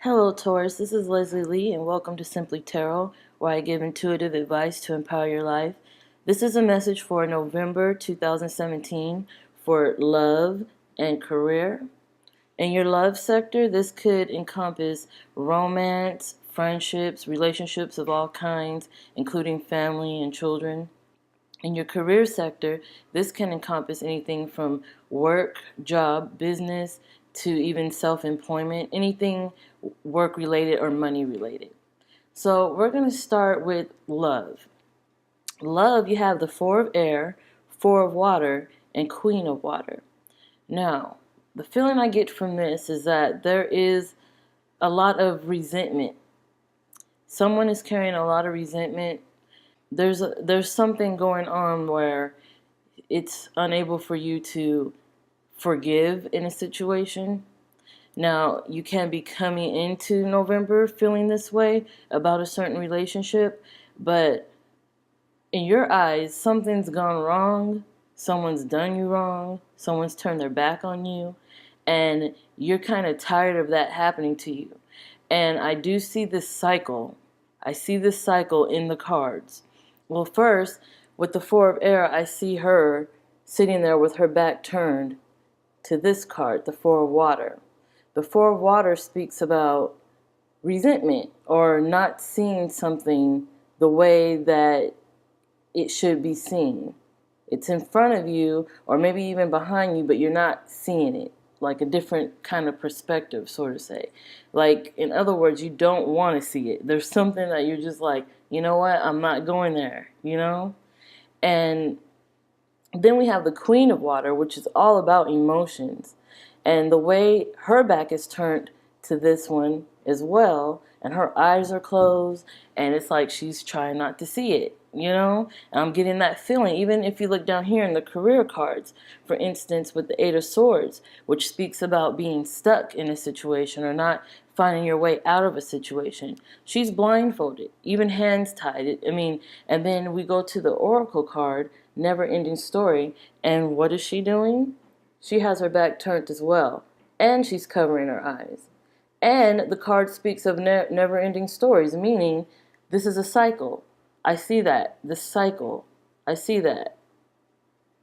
Hello, Taurus. This is Leslie Lee, and welcome to Simply Tarot, where I give intuitive advice to empower your life. This is a message for November 2017 for love and career. In your love sector, this could encompass romance, friendships, relationships of all kinds, including family and children. In your career sector, this can encompass anything from work, job, business, to even self-employment, anything work related or money related. So we're going to start with love. Love, you have the Four of Air, Four of Water, and Queen of Water. Now, the feeling I get from this is that there is a lot of resentment. Someone is carrying a lot of resentment. There's something going on where it's unable for you to forgive in a situation. Now, you can be coming into November feeling this way about a certain relationship, but in your eyes, something's gone wrong, someone's done you wrong, someone's turned their back on you, and you're kind of tired of that happening to you. And I do see this cycle. I see this cycle in the cards. Well, first, with the Four of Air, I see her sitting there with her back turned to this card, the Four of Water. The Four of Water speaks about resentment or not seeing something the way that it should be seen. It's in front of you or maybe even behind you, but you're not seeing it, like a different kind of perspective, sort of say. Like, in other words, you don't want to see it. There's something that you're just like, you know what, I'm not going there, you know? And then we have the Queen of Water, which is all about emotions. And the way her back is turned to this one as well, and her eyes are closed, and it's like she's trying not to see it, you know? And I'm getting that feeling, even if you look down here in the career cards, for instance, with the Eight of Swords, which speaks about being stuck in a situation or not finding your way out of a situation. She's blindfolded, even hands tied. And then we go to the Oracle card, Never Ending Story, and what is she doing? She has her back turned as well, and she's covering her eyes. And the card speaks of never-ending stories, meaning this is a cycle. I see that, the cycle. I see that.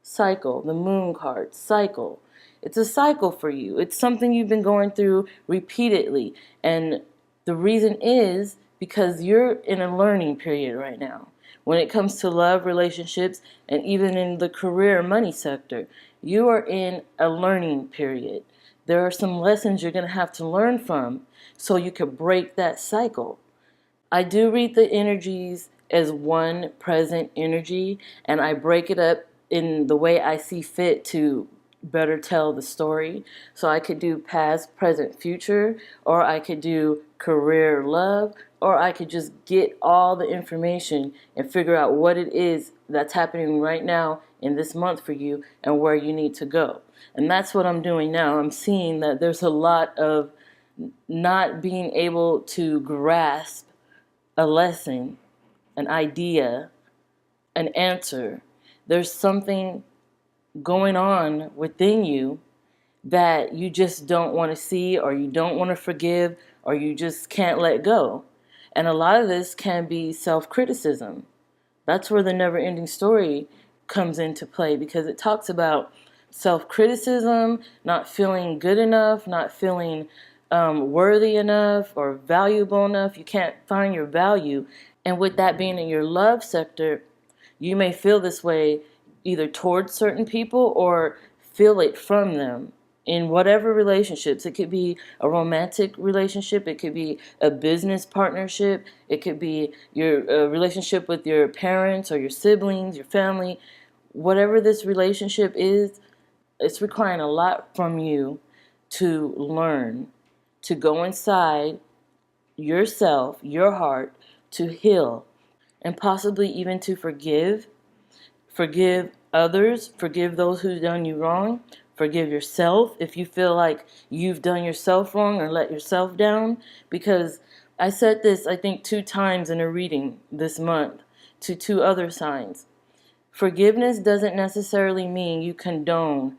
Cycle, the Moon card, cycle. It's a cycle for you. It's something you've been going through repeatedly. And the reason is because you're in a learning period right now. When it comes to love, relationships, and even in the career money sector, you are in a learning period. There are some lessons you're going to have to learn from so you can break that cycle. I do read the energies as one present energy, and I break it up in the way I see fit to better tell the story. So I could do past, present, future, or I could do career, love, or I could just get all the information and figure out what it is that's happening right now in this month for you and where you need to go. And that's what I'm doing now. I'm seeing that there's a lot of not being able to grasp a lesson, an idea, an answer. There's something going on within you that you just don't want to see, or you don't want to forgive, or you just can't let go. And a lot of this can be self-criticism. That's where the never-ending story comes into play, because it talks about self-criticism, not feeling good enough, not feeling worthy enough or valuable enough. You can't find your value. And with that being in your love sector, you may feel this way either towards certain people or feel it from them in whatever relationships. It could be a romantic relationship, it could be a business partnership, it could be your relationship with your parents or your siblings, your family. Whatever this relationship is, it's requiring a lot from you to learn, to go inside yourself, your heart, to heal, and possibly even to forgive. Forgive others, forgive those who've done you wrong, forgive yourself if you feel like you've done yourself wrong or let yourself down. Because I said this, I think, 2 times in a reading this month to 2 other signs. Forgiveness doesn't necessarily mean you condone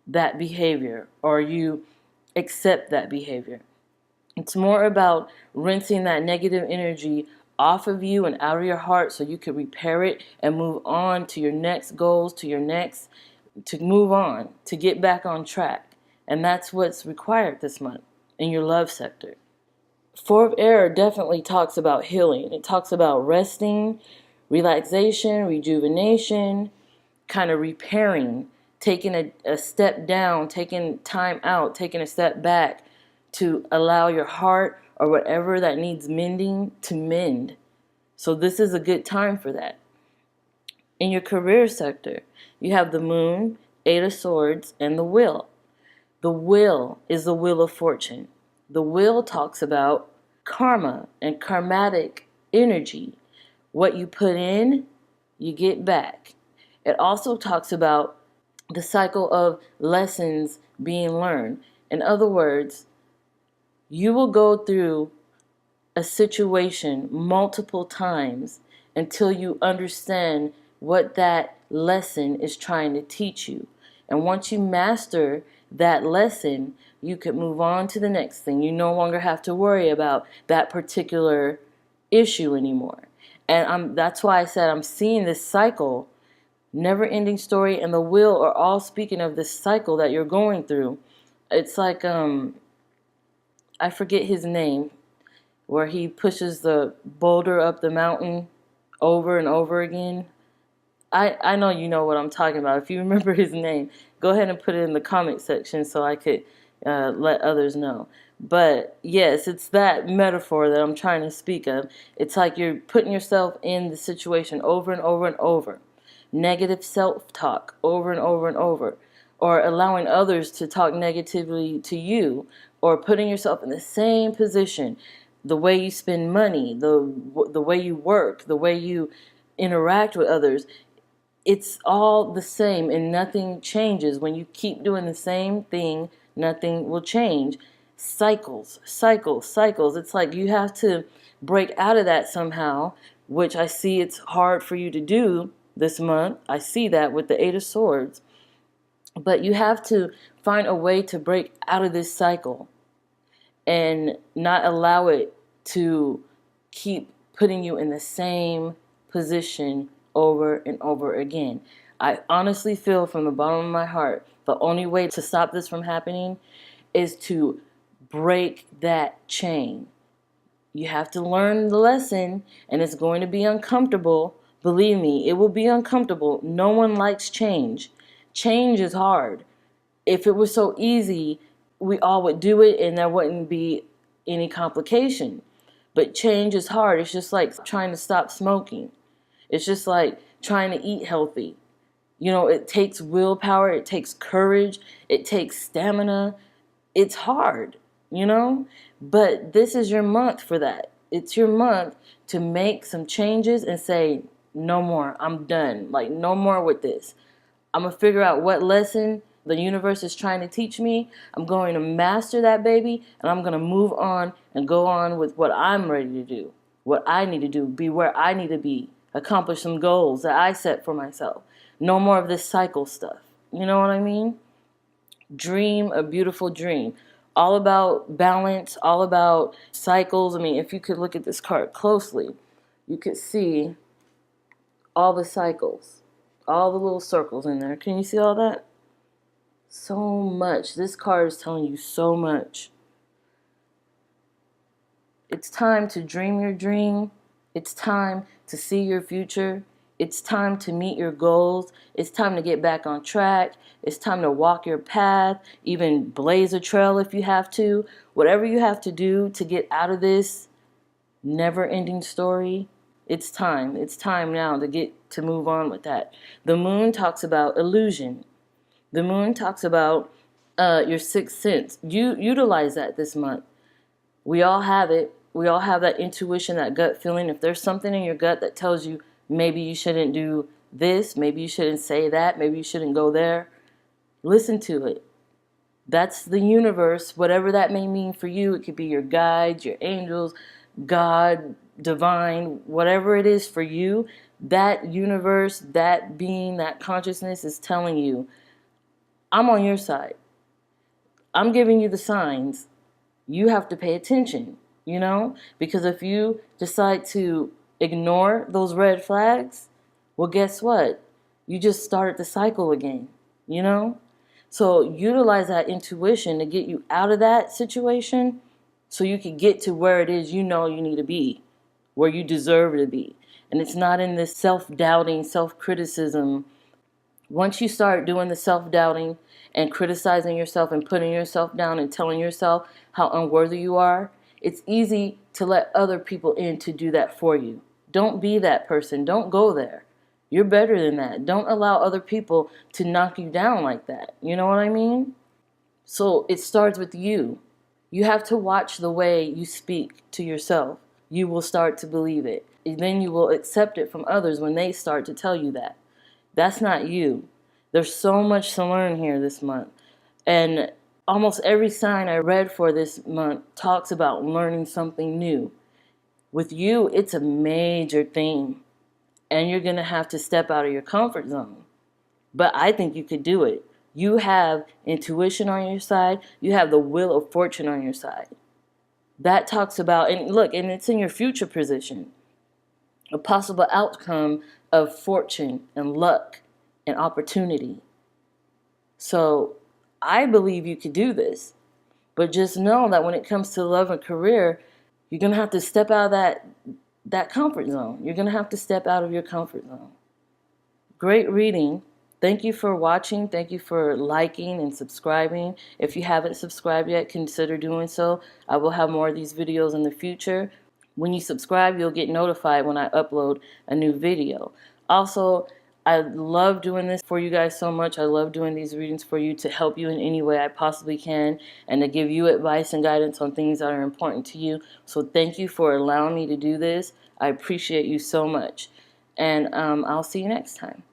that behavior or you accept that behavior. It's more about rinsing that negative energy off of you and out of your heart so you can repair it and move on to your next goals, to move on, to get back on track. And that's what's required this month in your love sector. Four of Air definitely talks about healing. It talks about resting, relaxation, rejuvenation, kind of repairing, taking a step down, taking time out, taking a step back to allow your heart or whatever that needs mending to mend. So this is a good time for that. In your career sector, you have the Moon, Eight of Swords, and the Wheel. The Wheel is the Wheel of Fortune. The Wheel talks about karma and karmatic energy. What you put in, you get back. It also talks about the cycle of lessons being learned. In other words, you will go through a situation multiple times until you understand what that lesson is trying to teach you. And once you master that lesson, you can move on to the next thing. You no longer have to worry about that particular issue anymore. And that's why I said I'm seeing this cycle, never ending story, and the Wheel are all speaking of this cycle that you're going through. It's like, I forget his name, where he pushes the boulder up the mountain over and over again. I know you know what I'm talking about. If you remember his name, go ahead and put it in the comment section so I could let others know. But yes, it's that metaphor that I'm trying to speak of. It's like you're putting yourself in the situation over and over and over. Negative self-talk over and over and over. Or allowing others to talk negatively to you. Or putting yourself in the same position. The way you spend money, the way you work, the way you interact with others. It's all the same and nothing changes. When you keep doing the same thing, nothing will change. Cycles, cycles, cycles. It's like you have to break out of that somehow, which I see it's hard for you to do this month. I see that with the Eight of Swords. But you have to find a way to break out of this cycle and not allow it to keep putting you in the same position over and over again. I honestly feel from the bottom of my heart, the only way to stop this from happening is to break that chain. You have to learn the lesson, and it's going to be uncomfortable. Believe me, it will be uncomfortable. No one likes change. Change is hard. If it was so easy, we all would do it and there wouldn't be any complication. But change is hard. It's just like trying to stop smoking. It's just like trying to eat healthy. You know, it takes willpower, it takes courage, it takes stamina. It's hard, you know? But this is your month for that. It's your month to make some changes and say, no more, I'm done. Like, no more with this. I'm going to figure out what lesson the universe is trying to teach me. I'm going to master that baby, and I'm going to move on and go on with what I'm ready to do, what I need to do, be where I need to be, accomplish some goals that I set for myself. No more of this cycle stuff. You know what I mean? Dream a beautiful dream. All about balance, all about cycles. I mean, if you could look at this card closely, you could see all the cycles, all the little circles in there. Can you see all that? So much. This card is telling you so much. It's time to dream your dream. It's time to see your future. It's time to meet your goals. It's time to get back on track. It's time to walk your path, even blaze a trail if you have to. Whatever you have to do to get out of this never-ending story, it's time. It's time now to move on with that. The Moon talks about illusion. The Moon talks about your sixth sense. You utilize that this month. We all have it. We all have that intuition, that gut feeling. If there's something in your gut that tells you maybe you shouldn't do this, maybe you shouldn't say that, maybe you shouldn't go there, listen to it. That's the universe, whatever that may mean for you. It could be your guides, your angels, God, divine, whatever it is for you. That universe, that being, that consciousness is telling you, I'm on your side. I'm giving you the signs. you have to pay attention, you know? Because if you decide to ignore those red flags, well, guess what? You just started the cycle again, you know? So utilize that intuition to get you out of that situation so you can get to where it is you know you need to be, where you deserve to be. And it's not in this self-doubting, self-criticism. Once you start doing the self-doubting and criticizing yourself and putting yourself down and telling yourself how unworthy you are, it's easy to let other people in to do that for you. Don't be that person. Don't go there. You're better than that. Don't allow other people to knock you down like that. You know what I mean? So it starts with you. You have to watch the way you speak to yourself. You will start to believe it. And then you will accept it from others when they start to tell you that. That's not you. There's so much to learn here this month. And almost every sign I read for this month talks about learning something new. With you, it's a major theme. And you're going to have to step out of your comfort zone. But I think you could do it. You have intuition on your side. You have the wheel of fortune on your side. That talks about, and look, and it's in your future position, a possible outcome of fortune and luck and opportunity. So I believe you could do this. But just know that when it comes to love and career, you're going to have to step out of that comfort zone. You're going to have to step out of your comfort zone. Great reading. Thank you for watching. Thank you for liking and subscribing. If you haven't subscribed yet, consider doing so. I will have more of these videos in the future. When you subscribe, you'll get notified when I upload a new video. Also, I love doing this for you guys so much. I love doing these readings for you to help you in any way I possibly can and to give you advice and guidance on things that are important to you. So thank you for allowing me to do this. I appreciate you so much. And I'll see you next time.